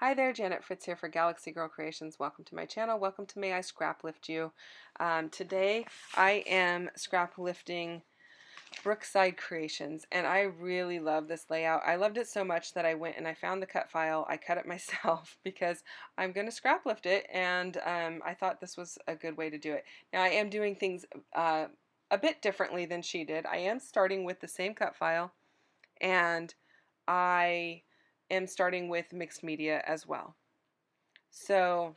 Hi there, Janet Fritz here for Galaxy Girl Creations. Welcome to my channel. Welcome to May I Scraplift You. Today I am scrap lifting Brookside Creations, and I really love this layout. I loved it so much that I went and I found the cut file. I cut it myself because I'm going to scrap lift it, and I thought this was a good way to do it. Now I am doing things a bit differently than she did. I am starting with the same cut file, and I am starting with mixed media as well. So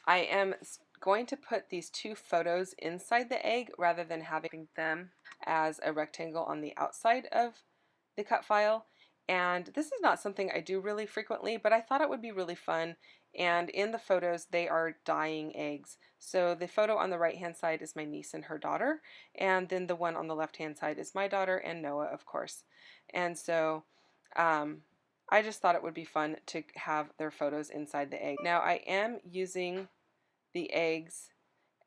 I am going to put these two photos inside the egg rather than having them as a rectangle on the outside of the cut file. And this is not something I do really frequently, but I thought it would be really fun. And in the photos, they are dyeing eggs. So the photo on the right hand side is my niece and her daughter, and then the one on the left hand side is my daughter and Noah, of course. And so I just thought it would be fun to have their photos inside the egg. Now I am using the eggs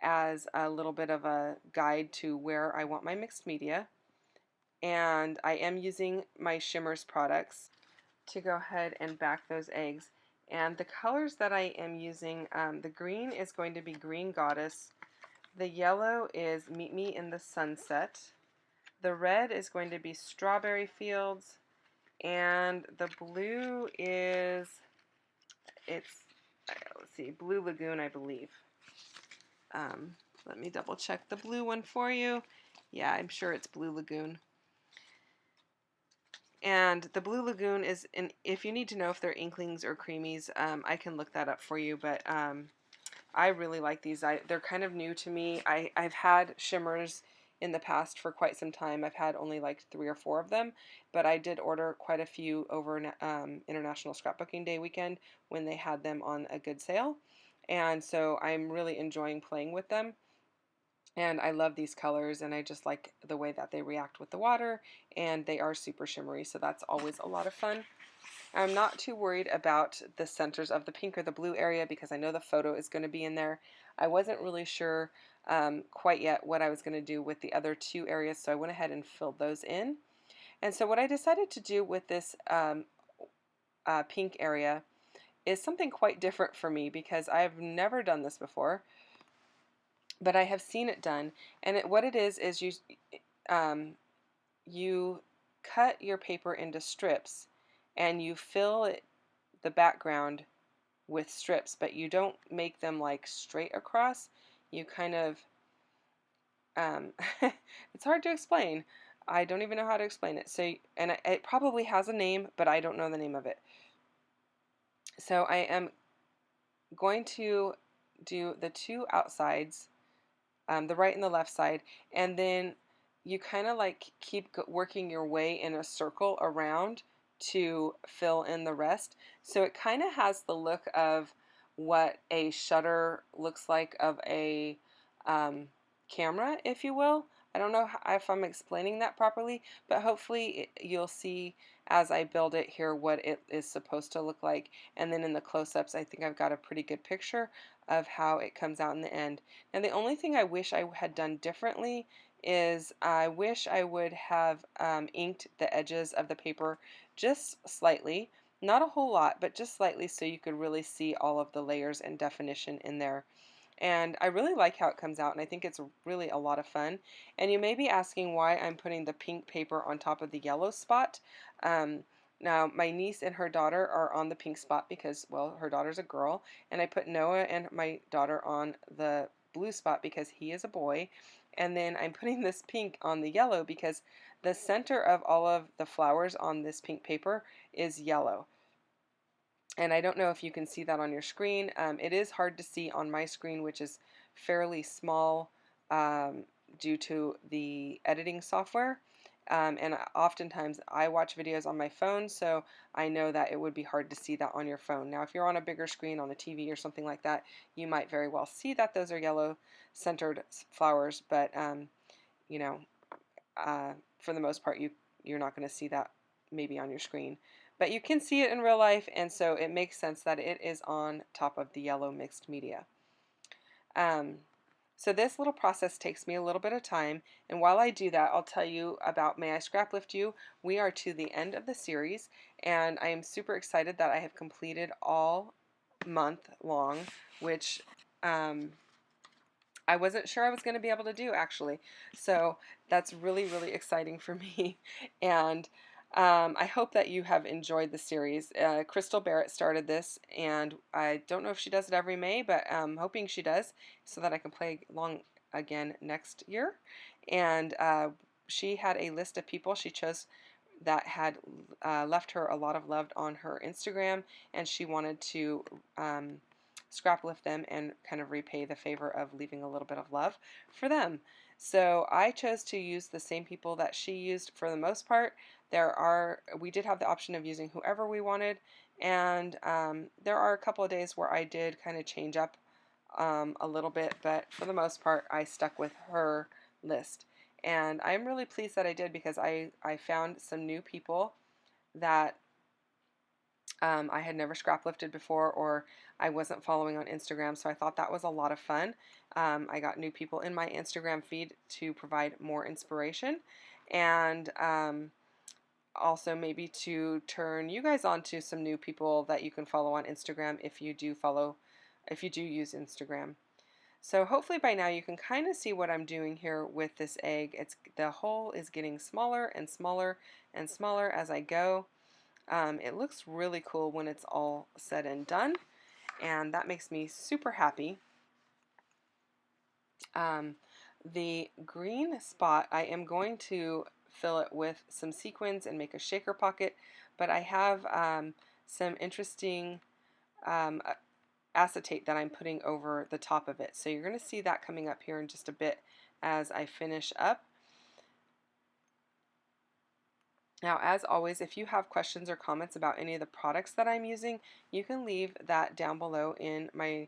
as a little bit of a guide to where I want my mixed media, and I am using my Shimmers products to go ahead and back those eggs. And the colors that I am using, the green is going to be Green Goddess, the yellow is Meet Me in the Sunset, the red is going to be Strawberry Fields, and the blue is, let's see, Blue Lagoon, I believe. Let me double check the blue one for you. Yeah, I'm sure it's Blue Lagoon. And the Blue Lagoon is, if you need to know if they're inklings or creamies, I can look that up for you, but I really like these. They're kind of new to me. I've had shimmers in the past for quite some time. I've had only like 3 or 4 of them, but I did order quite a few over International Scrapbooking Day weekend when they had them on a good sale. And so I'm really enjoying playing with them. And I love these colors, and I just like the way that they react with the water, and they are super shimmery, so that's always a lot of fun. I'm not too worried about the centers of the pink or the blue area because I know the photo is going to be in there. I wasn't really sure quite yet what I was going to do with the other 2 areas, so I went ahead and filled those in. And so what I decided to do with this pink area is something quite different for me because I've never done this before, but I have seen it done. And what it is you cut your paper into strips and you fill the background with strips, but you don't make them like straight across. You kind of it's hard to explain. I don't even know how to explain it. So, and it probably has a name, but I don't know the name of it. So I am going to do the 2 outsides, the right and the left side, and then you kind of like keep working your way in a circle around to fill in the rest. So it kind of has the look of what a shutter looks like of a camera, if you will. I don't know if I'm explaining that properly, but hopefully you'll see as I build it here what it is supposed to look like. And then in the close-ups, I think I've got a pretty good picture of how it comes out in the end. And the only thing I wish I had done differently is I wish I would have inked the edges of the paper just slightly. Not a whole lot, but just slightly so you could really see all of the layers and definition in there. And I really like how it comes out, and I think it's really a lot of fun. And you may be asking why I'm putting the pink paper on top of the yellow spot. Now, my niece and her daughter are on the pink spot because, well, her daughter's a girl, and I put Noah and my daughter on the blue spot because he is a boy. And then I'm putting this pink on the yellow because the center of all of the flowers on this pink paper is yellow. And I don't know if you can see that on your screen. It is hard to see on my screen, which is fairly small due to the editing software. And oftentimes I watch videos on my phone, so I know that it would be hard to see that on your phone. Now, if you're on a bigger screen on a TV or something like that, you might very well see that those are yellow centered flowers, but you know, for the most part, you're not going to see that maybe on your screen. But you can see it in real life, and so it makes sense that it is on top of the yellow mixed media. So this little process takes me a little bit of time, and while I do that, I'll tell you about May I Scraplift You. We are to the end of the series, and I am super excited that I have completed all month long, which I wasn't sure I was going to be able to do actually. So that's really, really exciting for me. And I hope that you have enjoyed the series. Crystal Barrett started this, and I don't know if she does it every May, but I'm hoping she does so that I can play along again next year. And she had a list of people she chose that had left her a lot of love on her Instagram, and she wanted to scraplift them and kind of repay the favor of leaving a little bit of love for them. So I chose to use the same people that she used for the most part. We did have the option of using whoever we wanted, and there are a couple of days where I did kind of change up a little bit, but for the most part, I stuck with her list. And I'm really pleased that I did, because I found some new people that I had never scraplifted before, or I wasn't following on Instagram, so I thought that was a lot of fun. I got new people in my Instagram feed to provide more inspiration, and also maybe to turn you guys on to some new people that you can follow on Instagram if you do use Instagram. So hopefully by now you can kind of see what I'm doing here with this egg. The hole is getting smaller and smaller and smaller as I go. It looks really cool when it's all said and done, and that makes me super happy. The green spot, I am going to fill it with some sequins and make a shaker pocket, but I have some interesting acetate that I'm putting over the top of it. So you're going to see that coming up here in just a bit as I finish up. Now, as always, if you have questions or comments about any of the products that I'm using, you can leave that down below in my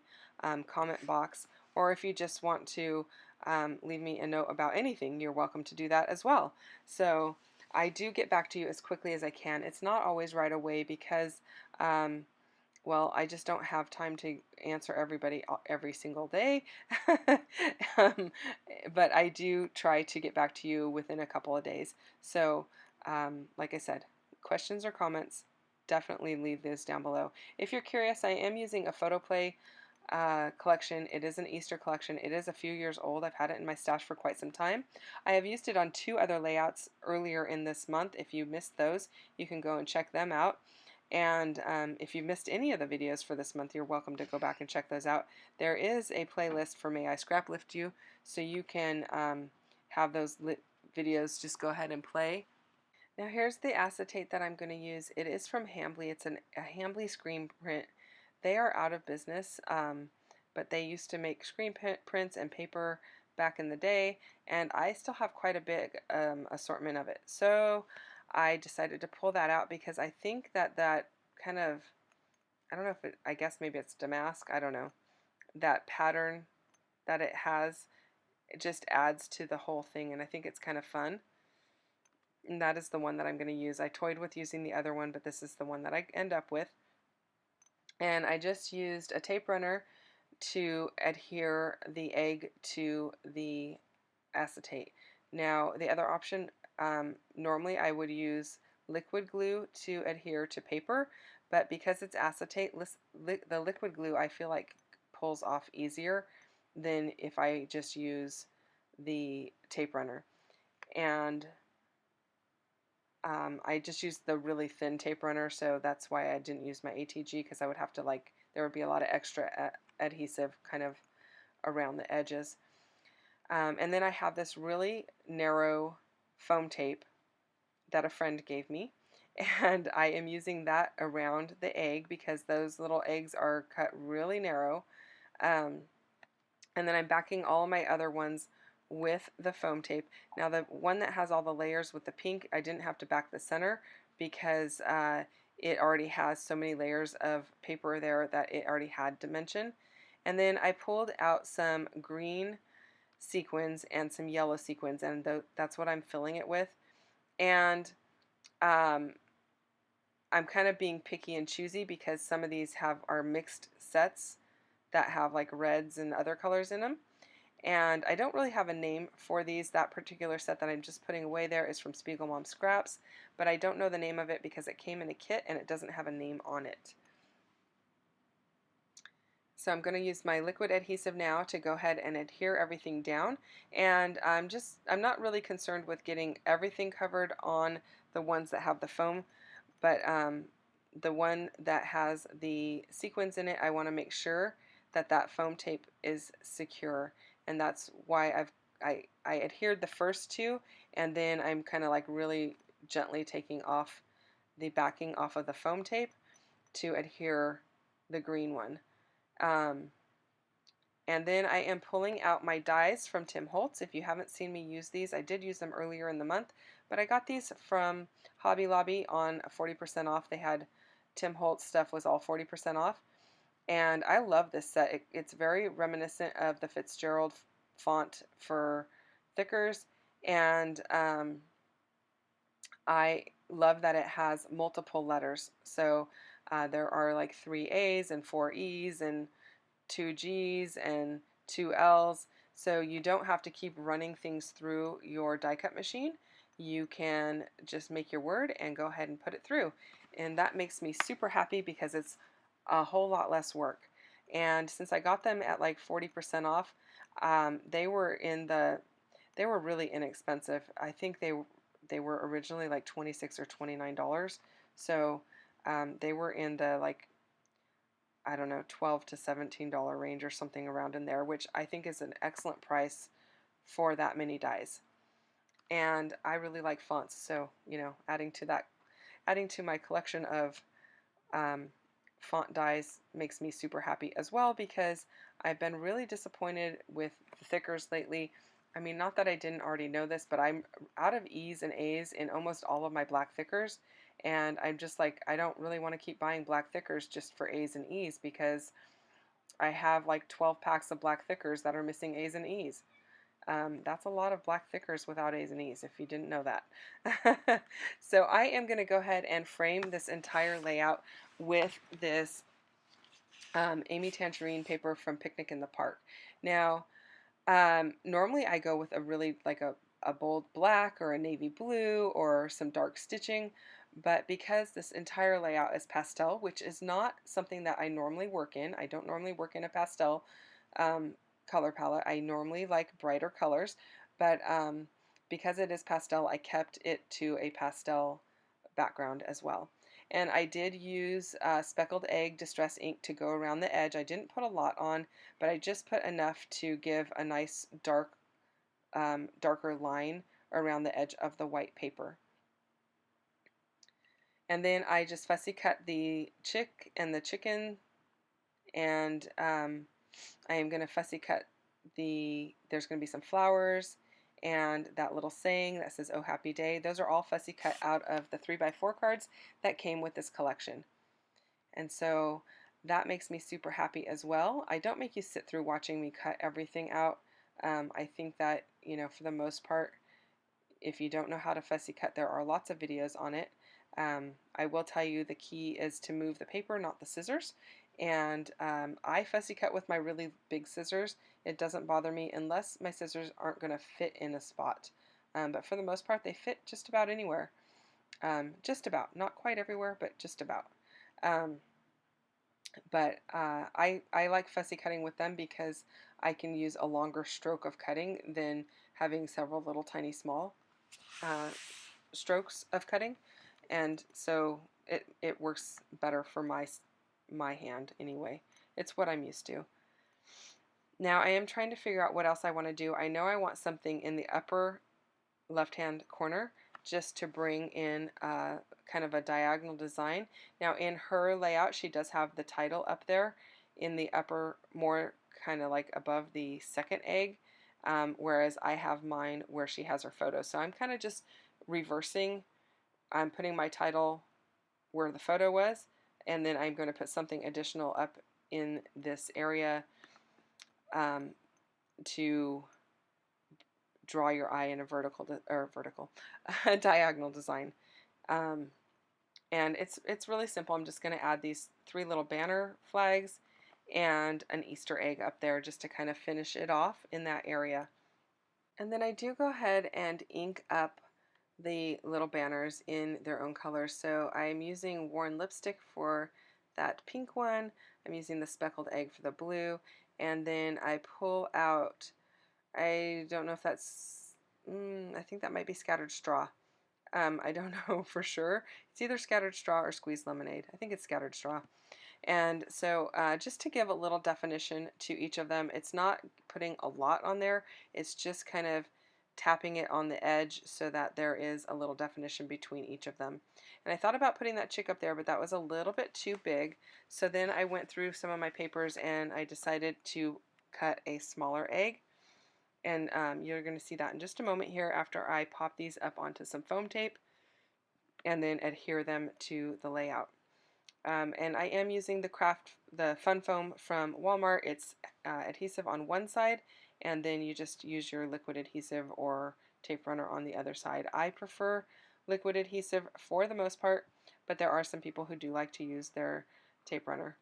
comment box, or if you just want to leave me a note about anything, you're welcome to do that as well. So I do get back to you as quickly as I can. It's not always right away because well, I just don't have time to answer everybody every single day. um, but I do try to get back to you within a couple of days. So, like I said, questions or comments, definitely leave those down below. If you're curious, I am using a photoplay collection. It is an Easter collection. It is a few years old. I've had it in my stash for quite some time. I have used it on 2 other layouts earlier in this month. If you missed those, you can go and check them out. And if you missed any of the videos for this month, you're welcome to go back and check those out. There is a playlist for May I Scraplift You, so you can have those videos just go ahead and play. Now here's the acetate that I'm going to use. It is from Hambly. It's a Hambly screen print. They are out of business, but they used to make screen prints and paper back in the day, and I still have quite a big assortment of it. So I decided to pull that out because I think that kind of, I don't know if I guess maybe it's damask, I don't know, that pattern that it has, it just adds to the whole thing, and I think it's kind of fun. And that is the one that I'm going to use. I toyed with using the other one, but this is the one that I end up with. And I just used a tape runner to adhere the egg to the acetate. Now, the other option, normally I would use liquid glue to adhere to paper, but because it's acetate, the liquid glue I feel like pulls off easier than if I just use the tape runner. And I just used the really thin tape runner, so that's why I didn't use my ATG, because I would have to, like, there would be a lot of extra adhesive kind of around the edges. And then I have this really narrow foam tape that a friend gave me, and I am using that around the egg because those little eggs are cut really narrow. And then I'm backing all of my other ones with the foam tape. Now the one that has all the layers with the pink, I didn't have to back the center because it already has so many layers of paper there that it already had dimension. And then I pulled out some green sequins and some yellow sequins, and that's what I'm filling it with. And I'm kind of being picky and choosy because some of these are mixed sets that have like reds and other colors in them. And I don't really have a name for these. That particular set that I'm just putting away there is from Spiegel Mom Scraps, but I don't know the name of it because it came in a kit and it doesn't have a name on it. So I'm going to use my liquid adhesive now to go ahead and adhere everything down. And I'm not really concerned with getting everything covered on the ones that have the foam, but the one that has the sequins in it, I want to make sure that that foam tape is secure. And that's why I adhered the first two, and then I'm kind of like really gently taking off the backing off of the foam tape to adhere the green one. And then I am pulling out my dies from Tim Holtz. If you haven't seen me use these, I did use them earlier in the month, but I got these from Hobby Lobby on 40% off. They had Tim Holtz stuff was all 40% off, and I love this set. It's very reminiscent of the Fitzgerald font for thickers, and I love that it has multiple letters. So there are like 3 A's and 4 E's and 2 G's and 2 L's. So you don't have to keep running things through your die cut machine. You can just make your word and go ahead and put it through. And that makes me super happy because it's a whole lot less work. And since I got them at like 40% off, they were really inexpensive. I think they were originally like $26 or $29. So they were in the like, I don't know, $12 to $17 range or something around in there, which I think is an excellent price for that many dies. And I really like fonts, so adding to my collection of font dies makes me super happy as well, because I've been really disappointed with the thickers lately. I mean, not that I didn't already know this, but I'm out of E's and A's in almost all of my black thickers, and I'm just like, I don't really want to keep buying black thickers just for A's and E's, because I have like 12 packs of black thickers that are missing A's and E's. That's a lot of black thickers without A's and E's, if you didn't know that. So I am going to go ahead and frame this entire layout with this Amy Tangerine paper from Picnic in the Park. Now, normally I go with a really like a bold black or a navy blue or some dark stitching, but because this entire layout is pastel, which is not something that I normally work in, I don't normally work in a pastel color palette. I normally like brighter colors, but because it is pastel, I kept it to a pastel background as well. And I did use speckled egg distress ink to go around the edge. I didn't put a lot on, but I just put enough to give a nice darker line around the edge of the white paper. And then I just fussy cut the chick and the chicken, and I am going to fussy cut there's going to be some flowers and that little saying that says, "Oh, happy day." Those are all fussy cut out of the 3x4 cards that came with this collection. And so that makes me super happy as well. I don't make you sit through watching me cut everything out. I think that, for the most part, if you don't know how to fussy cut, there are lots of videos on it. I will tell you the key is to move the paper, not the scissors. And I fussy cut with my really big scissors. It doesn't bother me unless my scissors aren't going to fit in a spot. But for the most part, they fit just about anywhere. Just about. Not quite everywhere, but just about. I like fussy cutting with them because I can use a longer stroke of cutting than having several little tiny small strokes of cutting, and so it works better for my hand anyway. It's what I'm used to. Now I am trying to figure out what else I want to do. I know I want something in the upper left hand corner just to bring in kind of a diagonal design. Now in her layout she does have the title up there in the upper, more kind of like above the second egg, whereas I have mine where she has her photo. So I'm kind of just reversing. I'm putting my title where the photo was, and then I'm going to put something additional up in this area to draw your eye in a a diagonal design. And it's really simple. I'm just going to add these 3 little banner flags, and an Easter egg up there just to kind of finish it off in that area. And then I do go ahead and ink up the little banners in their own colors. So I'm using Worn Lipstick for that pink one. I'm using the Speckled Egg for the blue. And then I pull out, I don't know if that's, I think that might be Scattered Straw. I don't know for sure. It's either Scattered Straw or Squeezed Lemonade. I think it's Scattered Straw. And so just to give a little definition to each of them, it's not putting a lot on there, it's just kind of tapping it on the edge so that there is a little definition between each of them. And I thought about putting that chick up there, but that was a little bit too big. So then I went through some of my papers and I decided to cut a smaller egg. And you're going to see that in just a moment here after I pop these up onto some foam tape and then adhere them to the layout. And I am using the Fun Foam from Walmart. It's adhesive on one side, and then you just use your liquid adhesive or tape runner on the other side. I prefer liquid adhesive for the most part, but there are some people who do like to use their tape runner.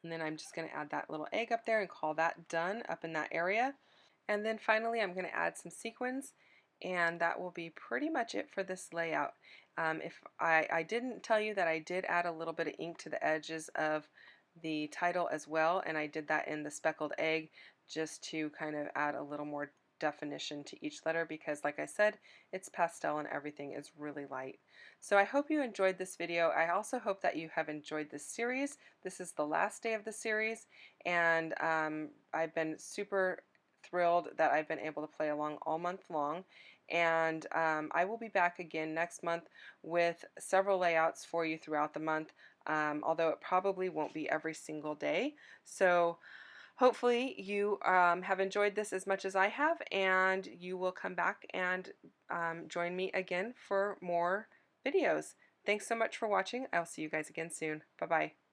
And then I'm just going to add that little egg up there and call that done up in that area. And then finally I'm going to add some sequins, and that will be pretty much it for this layout. If I didn't tell you that I did add a little bit of ink to the edges of the title as well, and I did that in the Speckled Egg just to kind of add a little more definition to each letter because, like I said, it's pastel and everything is really light. So I hope you enjoyed this video. I also hope that you have enjoyed this series. This is the last day of the series, and I've been super thrilled that I've been able to play along all month long. And I will be back again next month with several layouts for you throughout the month, although it probably won't be every single day. So hopefully you have enjoyed this as much as I have, and you will come back and join me again for more videos. Thanks so much for watching. I'll see you guys again soon. Bye-bye.